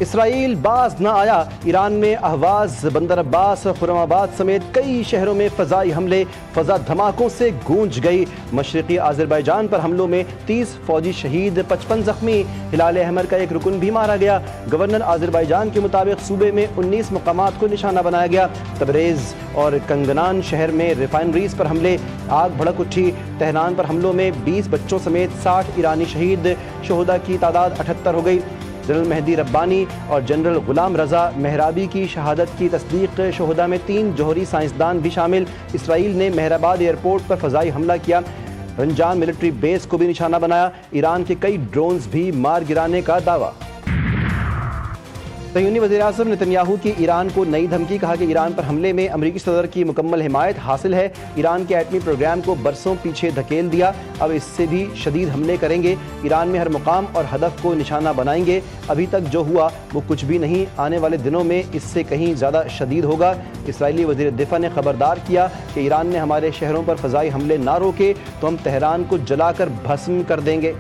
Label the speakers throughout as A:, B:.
A: اسرائیل باز نہ آیا، ایران میں اہواز، بندر عباس، خرم آباد سمیت کئی شہروں میں فضائی حملے، فضا دھماکوں سے گونج گئی۔ مشرقی آذربائیجان پر حملوں میں 30 فوجی شہید، 55 زخمی، ہلال احمر کا ایک رکن بھی مارا گیا۔ گورنر آذربائیجان کے مطابق صوبے میں 19 مقامات کو نشانہ بنایا گیا۔ تبریز اور کنگنان شہر میں ریفائنریز پر حملے، آگ بھڑک اٹھی۔ تہران پر حملوں میں 20 بچوں سمیت 60 ایرانی شہید، شہداء کی تعداد 78 ہو گئی۔ جنرل مہدی ربانی اور جنرل غلام رضا مہرابی کی شہادت کی تصدیق، شہداء میں 3 جوہری سائنسدان بھی شامل۔ اسرائیل نے مہرآباد ایئرپورٹ پر فضائی حملہ کیا، رنجان ملٹری بیس کو بھی نشانہ بنایا۔ ایران کے کئی ڈرونز بھی مار گرانے کا دعویٰ۔ صہیونی وزیراعظم نتنیاہو کی ایران کو نئی دھمکی، کہا کہ ایران پر حملے میں امریکی صدر کی مکمل حمایت حاصل ہے، ایران کے ایٹمی پروگرام کو برسوں پیچھے دھکیل دیا، اب اس سے بھی شدید حملے کریں گے، ایران میں ہر مقام اور ہدف کو نشانہ بنائیں گے، ابھی تک جو ہوا وہ کچھ بھی نہیں، آنے والے دنوں میں اس سے کہیں زیادہ شدید ہوگا۔ اسرائیلی وزیر دفاع نے خبردار کیا کہ ایران نے ہمارے شہروں پر فضائی حملے نہ روکے تو ہم تہران کو جلا کر بھسم کر دیں گے۔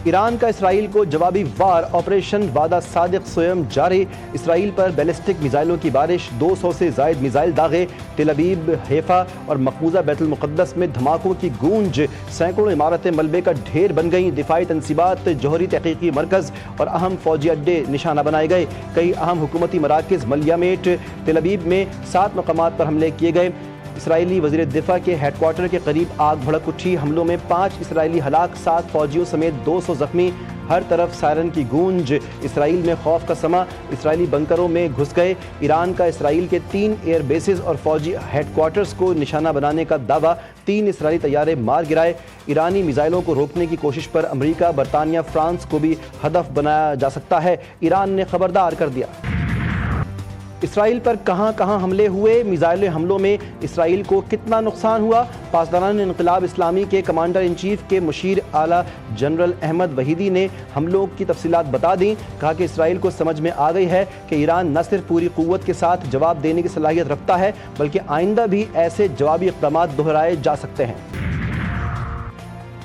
A: ایران کا اسرائیل کو جوابی وار، آپریشن وعدہ صادق سوئم جاری، اسرائیل پر بیلسٹک میزائلوں کی بارش، 200 سے زائد میزائل داغے، تل ابیب، حیفا اور مقبوضہ بیت المقدس میں دھماکوں کی گونج، سینکڑوں عمارتیں ملبے کا ڈھیر بن گئیں، دفاعی تنصیبات، جوہری تحقیقی مرکز اور اہم فوجی اڈے نشانہ بنائے گئے، کئی اہم حکومتی مراکز ملیامیٹ، تل ابیب میں 7 مقامات پر حملے کیے گئے۔ اسرائیلی وزیر دفاع کے ہیڈ کوارٹر کے قریب آگ بھڑک اٹھی، حملوں میں 5 اسرائیلی ہلاک، 7 فوجیوں سمیت 200 زخمی، ہر طرف سائرن کی گونج، اسرائیل میں خوف کا سما، اسرائیلی بنکروں میں گھس گئے، ایران کا اسرائیل کے 3 ایئر بیسز اور فوجی ہیڈ کوارٹرز کو نشانہ بنانے کا دعویٰ، 3 اسرائیلی طیارے مار گرائے، ایرانی میزائلوں کو روکنے کی کوشش پر امریکہ، برطانیہ، فرانس کو بھی ہدف بنایا جا سکتا ہے، ایران نے خبردار کر دیا۔ اسرائیل پر کہاں کہاں حملے ہوئے، میزائل حملوں میں اسرائیل کو کتنا نقصان ہوا، پاسداران انقلاب اسلامی کے کمانڈر ان چیف کے مشیر اعلیٰ جنرل احمد وحیدی نے حملوں کی تفصیلات بتا دیں، کہا کہ اسرائیل کو سمجھ میں آ گئی ہے کہ ایران نہ صرف پوری قوت کے ساتھ جواب دینے کی صلاحیت رکھتا ہے بلکہ آئندہ بھی ایسے جوابی اقدامات دہرائے جا سکتے ہیں۔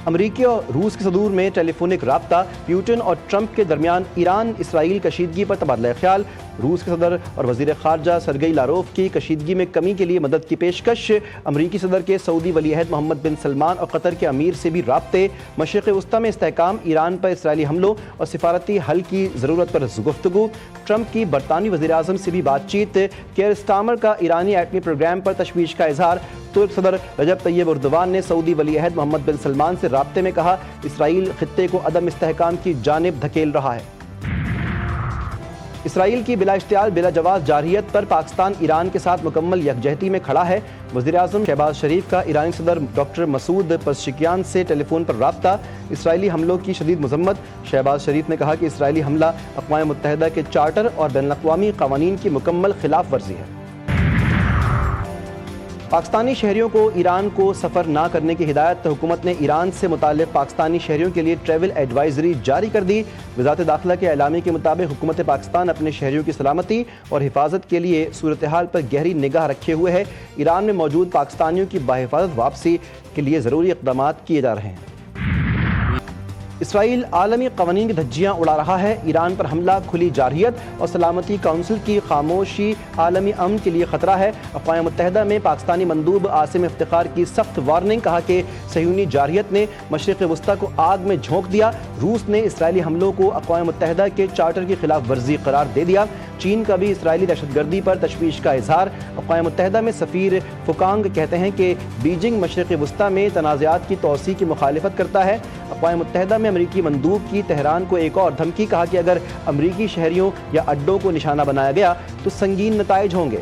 A: امریکی اور روس کے صدور میں ٹیلی فونک رابطہ، پیوٹن اور ٹرمپ کے درمیان ایران اسرائیل کشیدگی پر تبادلہ خیال، روس کے صدر اور وزیر خارجہ سرگئی لاروف کی کشیدگی میں کمی کے لیے مدد کی پیشکش، امریکی صدر کے سعودی ولی عہد محمد بن سلمان اور قطر کے امیر سے بھی رابطے، مشرق وسطیٰ میں استحکام، ایران پر اسرائیلی حملوں اور سفارتی حل کی ضرورت پر گفتگو، ٹرمپ کی برطانوی وزیر اعظم سے بھی بات چیت، کیئر سٹارمر کا ایرانی ایٹمی پروگرام پر تشویش کا اظہار، ترک صدر رجب طیب اردوان نے سعودی ولی عہد محمد بن سلمان سے رابطے میں کہا اسرائیل خطے کو عدم استحکام کی جانب دھکیل رہا ہے۔ اسرائیل کی بلا اشتعال بلا جواز جارحیت پر پاکستان ایران کے ساتھ مکمل یکجہتی میں کھڑا ہے، وزیر اعظم شہباز شریف کا ایرانی صدر ڈاکٹر مسعود پزشکیان سے ٹیلی فون پر رابطہ، اسرائیلی حملوں کی شدید مذمت، شہباز شریف نے کہا کہ اسرائیلی حملہ اقوام متحدہ کے چارٹر اور بین الاقوامی قوانین کی مکمل خلاف ورزی ہے۔ پاکستانی شہریوں کو ایران کو سفر نہ کرنے کی ہدایت، حکومت نے ایران سے متعلق پاکستانی شہریوں کے لیے ٹریول ایڈوائزری جاری کر دی، وزارت داخلہ کے اعلامیے کے مطابق حکومت پاکستان اپنے شہریوں کی سلامتی اور حفاظت کے لیے صورتحال پر گہری نگاہ رکھے ہوئے ہے، ایران میں موجود پاکستانیوں کی بحفاظت واپسی کے لیے ضروری اقدامات کیے جا رہے ہیں۔ اسرائیل عالمی قوانین کی دھجیاں اڑا رہا ہے، ایران پر حملہ کھلی جارحیت اور سلامتی کونسل کی خاموشی عالمی امن کے لیے خطرہ ہے، اقوام متحدہ میں پاکستانی مندوب عاصم افتخار کی سخت وارننگ، کہا کہ صہیونی جارحیت نے مشرق وسطیٰ کو آگ میں جھونک دیا، روس نے اسرائیلی حملوں کو اقوام متحدہ کے چارٹر کی خلاف ورزی قرار دے دیا، چین کا بھی اسرائیلی دہشت گردی پر تشویش کا اظہار، اقوام متحدہ میں سفیر فوکانگ کہتے ہیں کہ بیجنگ مشرق وسطیٰ میں تنازعات کی توسیع کی مخالفت کرتا ہے، اقوام متحدہ میں امریکی مندوب کی تہران کو ایک اور دھمکی، کہا کہ اگر امریکی شہریوں یا اڈوں کو نشانہ بنایا گیا تو سنگین نتائج ہوں گے۔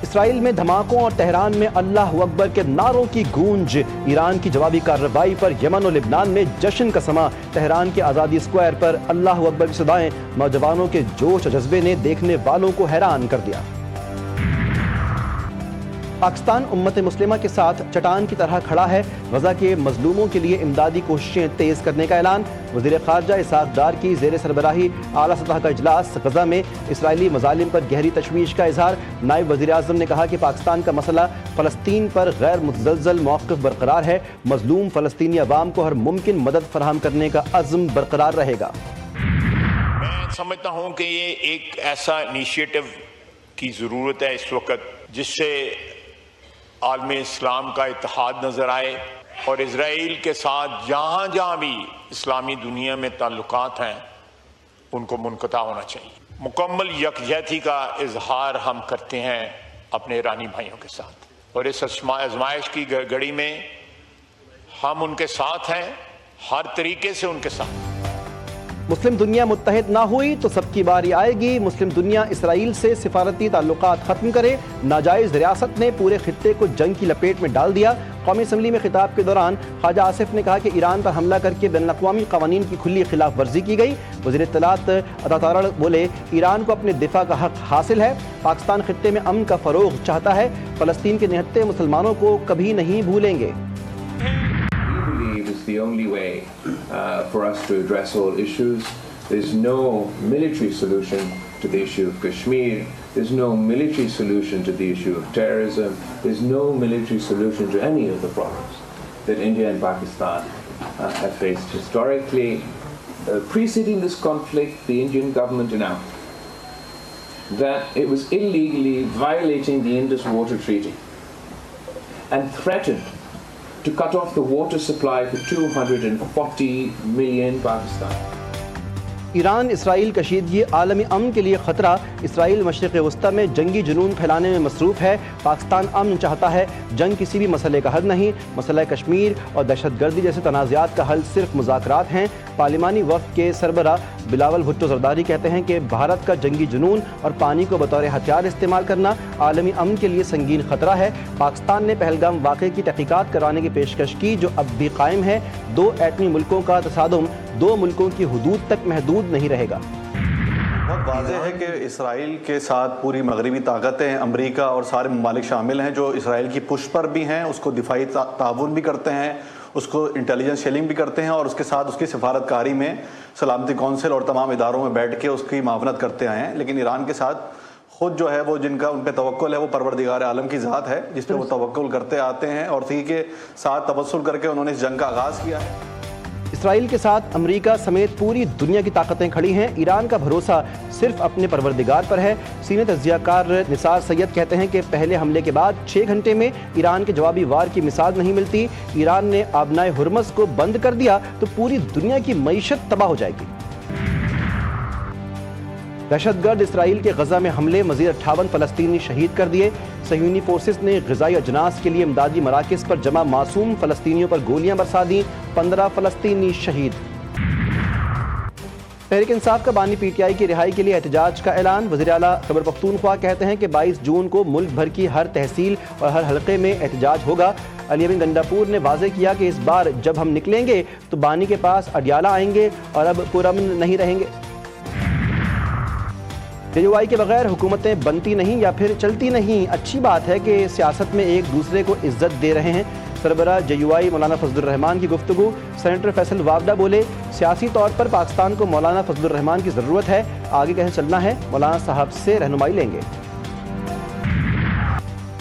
A: اسرائیل میں دھماکوں اور تہران میں اللہ اکبر کے نعروں کی گونج، ایران کی جوابی کارروائی پر یمن اور لبنان میں جشن کا سما، تہران کے آزادی اسکوائر پر اللہ اکبر کی صدائیں، نوجوانوں کے جوش و جذبے نے دیکھنے والوں کو حیران کر دیا۔ پاکستان امت مسلمہ کے ساتھ چٹان کی طرح کھڑا ہے، غزہ کے مظلوموں کے لیے امدادی کوششیں تیز کرنے کا اعلان، وزیر خارجہ اسحاق ڈار کی زیر سربراہی اعلیٰ سطح کا اجلاس، غزہ میں اسرائیلی مظالم پر گہری تشویش کا اظہار، نائب وزیر اعظم نے کہا کہ پاکستان کا مسئلہ فلسطین پر غیر متزلزل موقف برقرار ہے، مظلوم فلسطینی عوام کو ہر ممکن مدد فراہم کرنے کا عزم برقرار رہے گا۔
B: समझता हूं कि ये एक ऐसा इनिशिएटिव की ज़रूरत है इस वक्त जिससे आलम इस्लाम का इत्तेहाद नज़र आए और इजराइल के साथ जहाँ जहाँ भी इस्लामी दुनिया में ताल्लुकात हैं उनको मुनक़ता होना चाहिए। मुकम्मल यकजहती का इजहार हम करते हैं अपने ईरानी भाइयों के साथ और इस आजमाइश की घड़ी में हम उनके साथ हैं, हर तरीके से उनके साथ।
A: मुस्लिम दुनिया मुत्तहिद ना हुई तो सबकी बारी आएगी। मुस्लिम दुनिया इसराइल से सिफारती ताल्लुकात ख़त्म करे। नाजायज़ रियासत ने पूरे खित्ते को जंग की लपेट में डाल दिया। कौमी असम्बली में खिताब के दौरान ख्वाजा आसिफ ने कहा कि ईरान पर हमला करके बैनुल-अक़वामी क़वानीन की खुली खिलाफ वर्जी की गई। वज़ीर इत्तलात अता तारड़ बोले, ईरान को अपने दिफा का हक़ हासिल है। पाकिस्तान खित्ते में अमन का फ़रोग़ चाहता है। फ़लस्तीन के निहत्ते मुसलमानों को कभी नहीं भूलेंगे।
C: The only way for us to address all issues. There's no military solution to the issue of Kashmir. There's no military solution to the issue of terrorism. There's no military solution to any of the problems that India and Pakistan have faced historically. Preceding this conflict, the Indian government announced that it was illegally violating the Indus Water Treaty and threatened to cut off the water supply for 240 million Pakistan.
A: Iran Israel कशीदगी आलमी अमन के लिए ख़तरा। Israel मशरिक़ वस्ता में जंगी जुनून फैलाने में मसरूफ़ है। पाकिस्तान अमन चाहता है, जंग किसी भी मसले का हल नहीं। मसला कश्मीर और दहशतगर्दी जैसे तनाज़ात का हल सिर्फ मुज़ाकरात हैं। पार्लिमानी वफ़द के सरबरा बिलावल भुट्टो ज़रदारी कहते हैं कि भारत का जंगी जुनून और पानी को बतौर हथियार इस्तेमाल करना आलमी अमन के लिए संगीन ख़तरा है। पाकिस्तान ने पहलगाम वाक़े की तहक़ीक़ात कराने की पेशकश की जो अब भी कायम है। दो एटमी मुल्कों का तसादुम दो मुल्कों की हुदूद तक महदूद नहीं रहेगा।
D: बहुत वाज़ेह है कि इसराइल के साथ पूरी मगरबी ताकतें, अमरीका और सारे ममालिक शामिल हैं जो इसराइल की पुश पर भी हैं, उसको दिफाई ताउन भी करते हैं, उसको इंटेलिजेंस शेयरिंग भी करते हैं और उसके साथ उसकी सिफारतकारी में सलामती कौंसिल और तमाम इदारों में बैठ के उसकी मावनत करते आए हैं। लेकिन ईरान के साथ खुद जो है वो जिनका उन पर तवक्कुल है वो परवरदिगार आलम की ज़ात है जिस पर वो तवक्कुल करते आते हैं और उसी के साथ तवस्सुल करके उन्होंने इस जंग का आगाज़ किया है।
A: इसराइल के साथ अमेरिका समेत पूरी दुनिया की ताकतें खड़ी हैं। ईरान का भरोसा सिर्फ अपने परवरदिगार पर है। सीनियर तज्ज़ियाकार निसार सैयद कहते हैं कि पहले हमले के बाद 6 घंटे में ईरान के जवाबी वार की मिसाल नहीं मिलती। ईरान ने आबनाए हुर्मज़ को बंद कर दिया तो पूरी दुनिया की मईशत तबाह हो जाएगी। दहशतगर्द इसराइल के गजा में हमले, मज़ीद 58 फ़लस्तीनी शहीद कर दिए। सह्यूनी फोर्सेस ने ग़िज़ाई अजनास के लिए इमदादी मराकिज़ पर जमा मासूम फ़लस्तीनियों पर गोलियां बरसा दी। 15 फ़लस्तीनी शहीद। तहरीक इंसाफ का बानी पीटीआई की रिहाई के लिए एहतजाज का ऐलान। वज़ीर आला खैबर पख्तूनख्वा कहते हैं कि 22 जून को मुल्क भर की हर तहसील और हर हलके में एहतजाज होगा। अली अमीन गंडापुर ने वाज़े किया कि इस बार जब हम निकलेंगे तो बानी के पास अडियाला आएंगे और अब पुरअमन नहीं रहेंगे। जेयूआई के बगैर हुकूमतें बनती नहीं या फिर चलती नहीं। अच्छी बात है कि सियासत में एक दूसरे को इज्जत दे रहे हैं। सरबरा जेयूआई मौलाना फजलुर रहमान की गुफ्तगू। सेनेटर फैसल वावडा बोले, सियासी तौर पर पाकिस्तान को मौलाना फजलुर रहमान की ज़रूरत है। आगे कैसे चलना है मौलाना साहब से रहनुमाई लेंगे।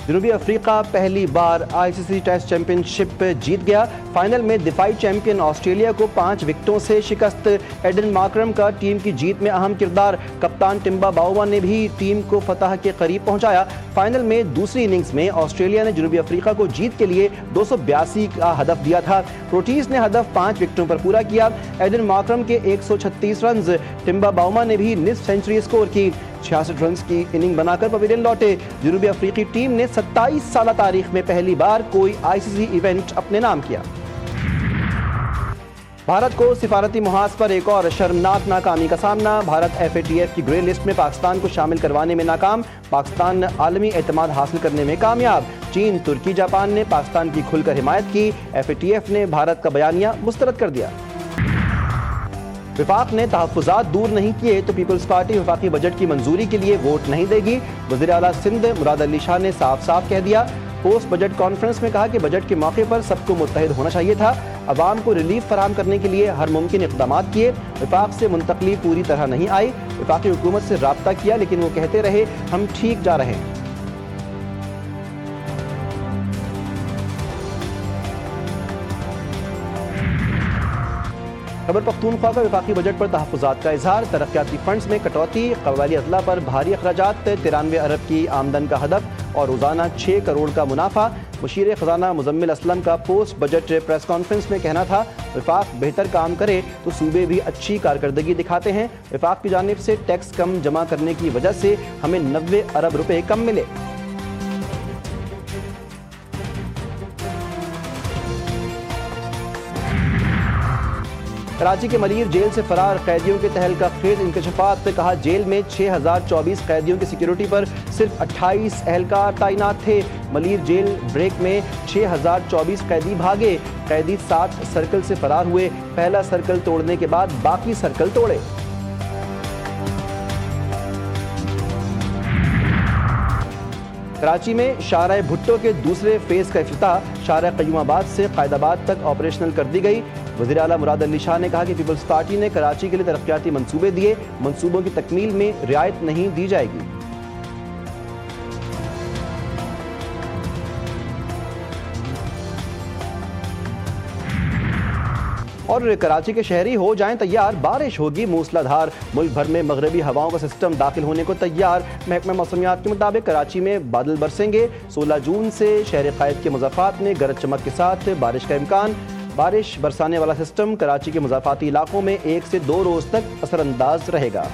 A: जनूबी अफ्रीका पहली बार आईसीसी टेस्ट चैंपियनशिप जीत गया। फाइनल में दिफाई चैंपियन ऑस्ट्रेलिया को 5 विकेटों से शिकस्त। एडन मार्करम का टीम की जीत में अहम किरदार। कप्तान टिम्बा बाउवा ने भी टीम को फतह के करीब पहुंचाया। फाइनल में दूसरी इनिंग्स में ऑस्ट्रेलिया ने जनूबी अफ्रीका को जीत के लिए 282 का हदफ दिया था। प्रोटीज ने हदफ 5 विकेटों पर पूरा किया। एडन मार्करम के 136 रन, टिम्बा बाउवा ने भी निस्फ सेंचुरी स्कोर की। 66 रन की इनिंग बनाकर पवेलियन लौटे। जनूबी अफ्रीकी टीम ने 27 साल तारीख में पहली बार कोई आईसीसी इवेंट अपने नाम किया। भारत को सिफारती मुहाज पर एक और शर्मनाक नाकामी का सामना। भारत एफएटीएफ की ग्रे लिस्ट में पाकिस्तान को शामिल करवाने में नाकाम। पाकिस्तान आलमी एतमाद हासिल करने में कामयाब। चीन, तुर्की, जापान ने पाकिस्तान की खुलकर हिमायत की। एफएटीएफ ने भारत का बयानिया मुस्तरद कर दिया। विफाक ने तहफ़्फ़ुज़ात दूर नहीं किए तो पीपल्स पार्टी वफाकी बजट की मंजूरी के लिए वोट नहीं देगी। वज़ीर आला सिंध मुराद अली शाह ने साफ साफ कह दिया। पोस्ट बजट कॉन्फ्रेंस में कहा कि बजट के मौके पर सबको मुत्तहिद होना चाहिए था। अवाम को रिलीफ फराहम करने के लिए हर मुमकिन इक़दाम किए। विफाक से मुंतकली पूरी तरह नहीं आई। विफाकी हुकूमत से राब्ता किया लेकिन वो कहते रहे हम ठीक जा रहे हैं। खैबर पख्तूनख्वा का वफाकी बजट पर तहफ़्फ़ुज़ात का इजहार, तरक्याती फंड्स में कटौती, क़बायली अदला पर भारी अखराजात, 93 अरब की आमदन का हदफ और रोज़ाना 6 करोड़ का मुनाफा। मुशीर ख़ज़ाना मुज़म्मिल असलम का पोस्ट बजट प्रेस कॉन्फ्रेंस में कहना था, वफाक बेहतर काम करे तो सूबे भी अच्छी कारकर्दगी दिखाते हैं। वफाक की जानिब से टैक्स कम जमा करने की वजह से हमें 90 अरब रुपए कम मिले। कराची के मलीर जेल से फरार कैदियों के तहलका खेज इंकशाफात ने कहा, जेल में 6024 कैदियों की सिक्योरिटी पर सिर्फ 28 एहलकार तैनात थे। मलीर जेल ब्रेक में 6024 कैदी भागे। कैदी 7 सर्कल से फरार हुए, पहला सर्कल तोड़ने के बाद बाकी सर्कल तोड़े। कराची में शाहराह भुट्टो के दूसरे फेज का इफ्तिताह शाहराह क़य्यूमाबाद से क़ायदाबाद तक ऑपरेशनल कर दी गई। वज़ीर आला मुराद अली शाह ने कहा कि पीपल्स पार्टी ने कराची के लिए तरक्याती मंसूबे दिए, मंसूबों की तकमील में रियायत नहीं दी जाएगी। और कराची के शहरी हो जाएं तैयार, बारिश होगी मूसलाधार। मुल्क भर में मगरबी हवाओं का सिस्टम दाखिल होने को तैयार। महकमा मौसमियात के मुताबिक कराची में बादल बरसेंगे। 16 जून से शहर क़ायद के मुज़ाफ़ात में गरज चमक के साथ बारिश का इम्कान। बारिश बरसाने वाला सिस्टम कराची के मुज़ाफ़ाती इलाकों में 1 से 2 रोज़ तक असरअंदाज रहेगा।